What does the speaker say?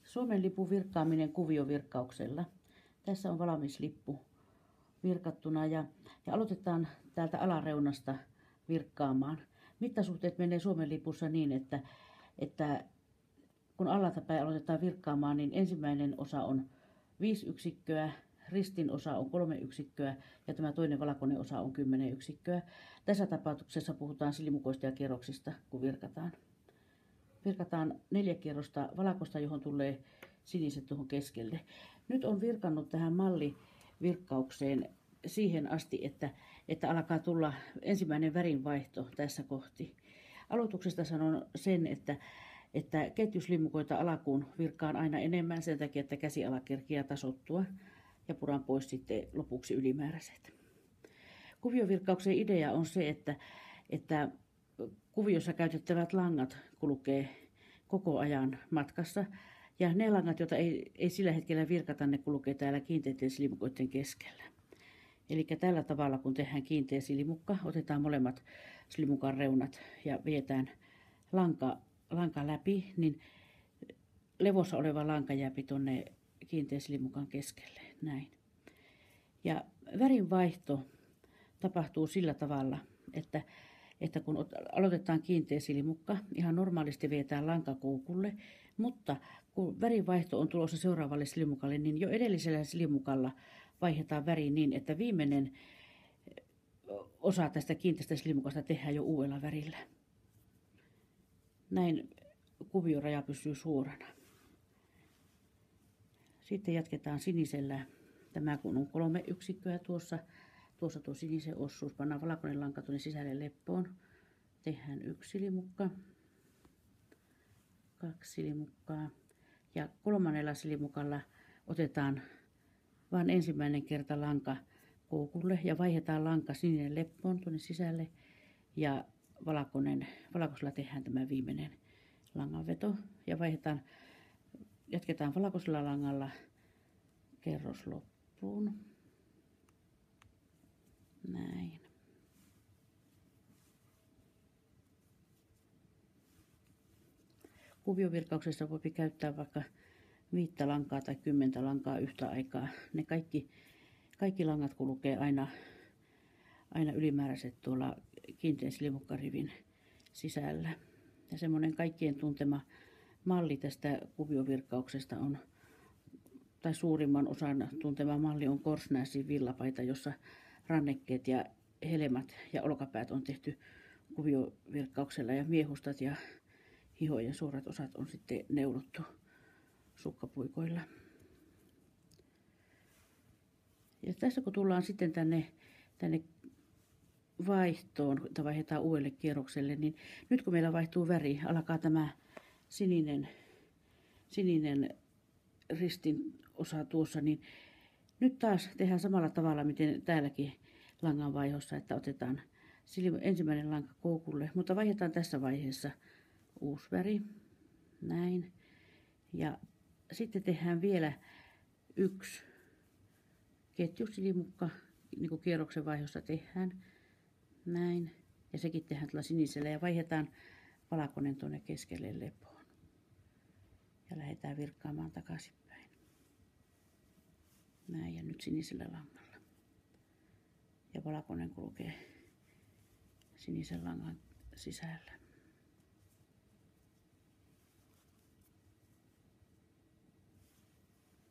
Suomen lipun virkkaaminen kuviovirkkauksella. Tässä on valmis lippu virkattuna ja aloitetaan täältä alareunasta virkkaamaan. Mittasuhteet menee Suomen lipussa niin, että kun alhaalta päin aloitetaan virkkaamaan, niin ensimmäinen osa on 5 yksikköä, ristin osa on 3 yksikköä ja tämä toinen valkoinen osa on 10 yksikköä. Tässä tapauksessa puhutaan silimukoista ja kierroksista, kun virkataan. Virkataan 4 kierrosta valkoista, johon tulee siniset tuohon keskelle. Nyt on virkannut tähän mallivirkkaukseen siihen asti, että alkaa tulla ensimmäinen värinvaihto tässä kohti. Aloituksesta sanon sen, että ketjuslimukoita alkuun virkkaan aina enemmän sen takia, että käsiala kerkiää tasoittua ja puran pois sitten lopuksi ylimääräiset. Kuviovirkkauksen idea on se, että kuviossa käytettävät langat kulkee koko ajan matkassa ja ne langat, joita ei sillä hetkellä virkata, ne kulkee täällä kiinteiden silimukoiden keskellä. Eli tällä tavalla, kun tehdään kiinteä silimukka, otetaan molemmat silimukan reunat ja vietään lanka läpi, niin levossa oleva lanka jää tuonne kiinteän silimukan keskelle. Näin. Ja värinvaihto tapahtuu sillä tavalla, että kun aloitetaan kiinteä silimukka, ihan normaalisti vietään lanka koukulle, mutta kun värinvaihto on tulossa seuraavalle silimukalle, niin jo edellisellä silimukalla vaihdetaan väri niin, että viimeinen osa tästä kiinteästä silimukasta tehdään jo uudella värillä. Näin kuvioraja pysyy suorana. Sitten jatketaan sinisellä. Tämä kun on 3 yksikköä tuossa tuo sinisen osuus, pannaan valkoinen lanka tuonne sisälle leppoon. Tehdään 1 silimukka, 2 silimukkaa ja 3. silimukalla otetaan vain ensimmäinen kerta lanka koukulle ja vaihdetaan lanka sininen leppoon tuonne sisälle ja valkoisella tehdään tämä viimeinen langanveto ja jatketaan valkoisella langalla kerros loppuun. Näin. Kuviovirkkauksessa voi käyttää vaikka 5 lankaa tai 10 lankaa yhtä aikaa. Ne kaikki langat kulkee aina ylimääräiset tuolla kiinteän silimukkarivin sisällä. Ja semmoinen kaikkien tuntema malli tästä kuviovirkkauksesta on, tai suurimman osan tuntema malli on Korsnäsin villapaita, jossa rannekkeet ja helmat ja olkapäät on tehty kuviovirkkauksella ja miehustat ja hihojen suorat osat on sitten neulottu sukkapuikoilla. Ja tässä kun tullaan sitten tänne vaihtoon, että vaihdetaan uudelle kierrokselle, niin nyt kun meillä vaihtuu väri, alkaa tämä sininen ristin osa tuossa, niin nyt taas tehdään samalla tavalla, miten täälläkin langanvaihossa, että otetaan ensimmäinen lanka koukulle, mutta vaihdetaan tässä vaiheessa uusi väri, näin. Ja sitten tehdään vielä 1 ketjusilimukka, niin kuin kierroksen vaihossa tehdään, näin. Ja sekin tehdään tällä sinisellä ja vaihdetaan valkoinen tuonne keskelle lepoon. Ja lähdetään virkkaamaan takaisinpäin. Näin ja nyt sinisellä langalla. Ja valkoinen kulkee sinisen langan sisällä.